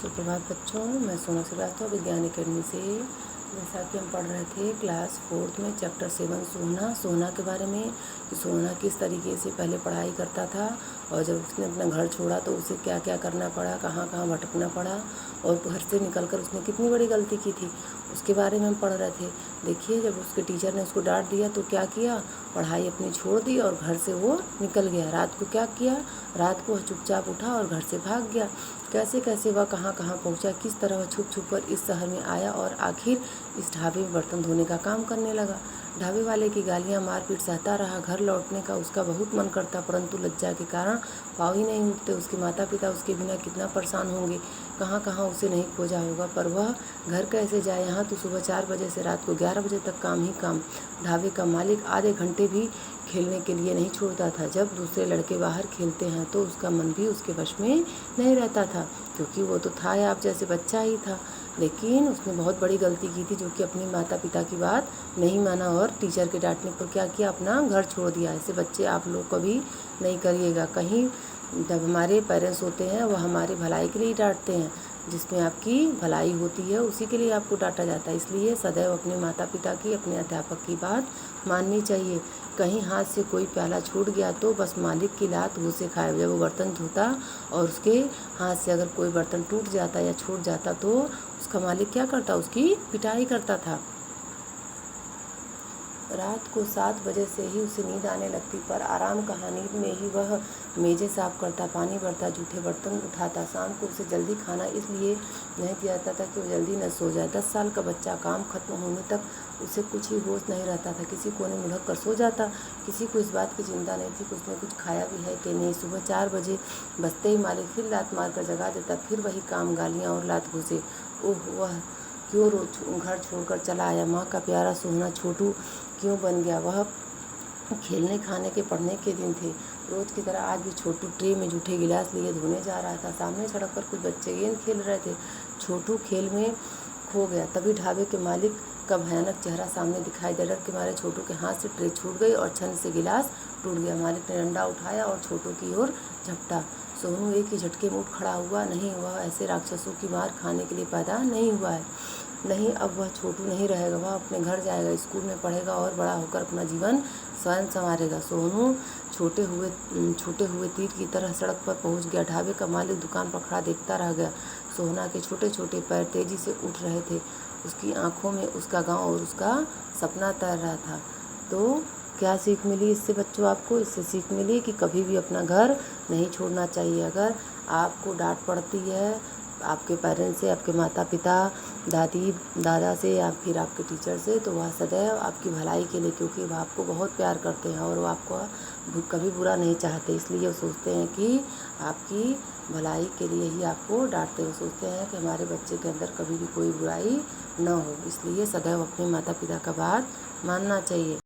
सुप्रभात बच्चों, मैं सोनल श्रीवास्तव विज्ञान अकेडमी से। जैसा कि हम पढ़ रहे थे क्लास 4th में चैप्टर 7 सोना के बारे में कि सोना किस तरीके से पहले पढ़ाई करता था और जब उसने अपना घर छोड़ा तो उसे क्या क्या करना पड़ा, कहाँ कहाँ भटकना पड़ा और घर से निकलकर उसने कितनी बड़ी गलती की थी, उसके बारे में हम पढ़ रहे थे। देखिए, जब उसके टीचर ने उसको डांट दिया तो क्या किया, पढ़ाई अपनी छोड़ दी और घर से वो निकल गया। रात को क्या किया, रात को चुपचाप उठा और घर से भाग गया। कैसे कैसे वह कहाँ कहाँ पहुँचा, किस तरह वह छुप छुप कर इस शहर में आया और आखिर इस ढाबे में बर्तन धोने का काम करने लगा। ढाबे वाले की गालियाँ मारपीट सहता रहा। घर लौटने का उसका बहुत मन करता, परंतु लज्जा के कारण पाँव ही नहीं उठते। उसके माता पिता उसके बिना कितना परेशान होंगे, कहाँ कहाँ उसे नहीं खोजा होगा, पर वह घर कैसे जाए। यहाँ तो सुबह 4 बजे से रात को 11 बजे तक काम ही काम। ढाबे का मालिक आधे घंटे भी खेलने के लिए नहीं छोड़ता था। जब दूसरे लड़के बाहर खेलते हैं तो उसका मन भी उसके वश में नहीं रहता था, क्योंकि वो तो था या आप जैसे बच्चा ही था। लेकिन उसने बहुत बड़ी गलती की थी, जो कि अपने माता पिता की बात नहीं माना और टीचर के डांटने पर क्या किया, अपना घर छोड़ दिया। ऐसे बच्चे आप लोग कभी नहीं करिएगा। कहीं जब हमारे पेरेंट्स होते हैं वह हमारे भलाई के लिए डांटते हैं, जिसमें आपकी भलाई होती है उसी के लिए आपको डांटा जाता है। इसलिए सदैव अपने माता पिता की, अपने अध्यापक की बात माननी चाहिए। कहीं हाथ से कोई प्याला छूट गया तो बस मालिक की लात उसे खाए। जब वो बर्तन धोता और उसके हाथ से अगर कोई बर्तन टूट जाता या छूट जाता तो उसका मालिक क्या करता, उसकी पिटाई करता था। रात को 7 बजे से ही उसे नींद आने लगती, पर आराम कहाँ, नींद में ही वह मेज़ें साफ़ करता, पानी भरता, जूठे बर्तन उठाता। शाम को उसे जल्दी खाना इसलिए नहीं दिया जाता था कि वो जल्दी न सो जाए। 10 साल का बच्चा, काम खत्म होने तक उसे कुछ ही होश नहीं रहता था। किसी कोने में लुढ़क कर सो जाता, किसी को इस बात की चिंता नहीं थी कि उसने कुछ खाया भी है कि नहीं। सुबह 4 बजे बजते ही मालिक फिर लात मार कर जगा देता, फिर वही काम, गालियाँ और लात घूसे। ओह, वह क्यों रोज घर छोड़कर चला आया। माँ का प्यारा सोहना छोटू क्यों बन गया। वह खेलने, खाने के, पढ़ने के दिन थे। रोज़ की तरह आज भी छोटू ट्रे में जूठे गिलास लिए धोने जा रहा था। सामने सड़क पर कुछ बच्चे गेंद खेल रहे थे। छोटू खेल में खो गया। तभी ढाबे के मालिक का भयानक चेहरा सामने दिखाई दे। डर के मारे छोटू के हाथ से ट्रे छूट गई और छन से गिलास टूट गया। मालिक ने डंडा उठाया और छोटू की ओर झपटा। सोनू एक ही झटके में उठ खड़ा हुआ। नहीं, वह ऐसे राक्षसों की मार खाने के लिए पैदा नहीं हुआ है। नहीं, अब वह छोटू नहीं रहेगा। वह अपने घर जाएगा, स्कूल में पढ़ेगा और बड़ा होकर अपना जीवन स्वयं संवारेगा। सोनू छोटे हुए तीर की तरह सड़क पर पहुंच गया। ढाबे का मालिक दुकान पर खड़ा देखता रह गया। सोहना के छोटे छोटे पैर तेजी से उठ रहे थे। उसकी आंखों में उसका गांव और उसका सपना तैर रहा था। तो क्या सीख मिली इससे बच्चों आपको? इससे सीख मिली कि कभी भी अपना घर नहीं छोड़ना चाहिए। अगर आपको डांट पड़ती है आपके पेरेंट्स से, आपके माता पिता, दादी दादा से या फिर आपके टीचर से, तो वह सदैव आपकी भलाई के लिए, क्योंकि वह आपको बहुत प्यार करते हैं और वो आपको कभी बुरा नहीं चाहते। इसलिए वो सोचते हैं कि आपकी भलाई के लिए ही आपको डांटते हैं। वो सोचते हैं कि हमारे बच्चे के अंदर कभी भी कोई बुराई न हो। इसलिए सदैव अपने माता पिता का बात मानना चाहिए।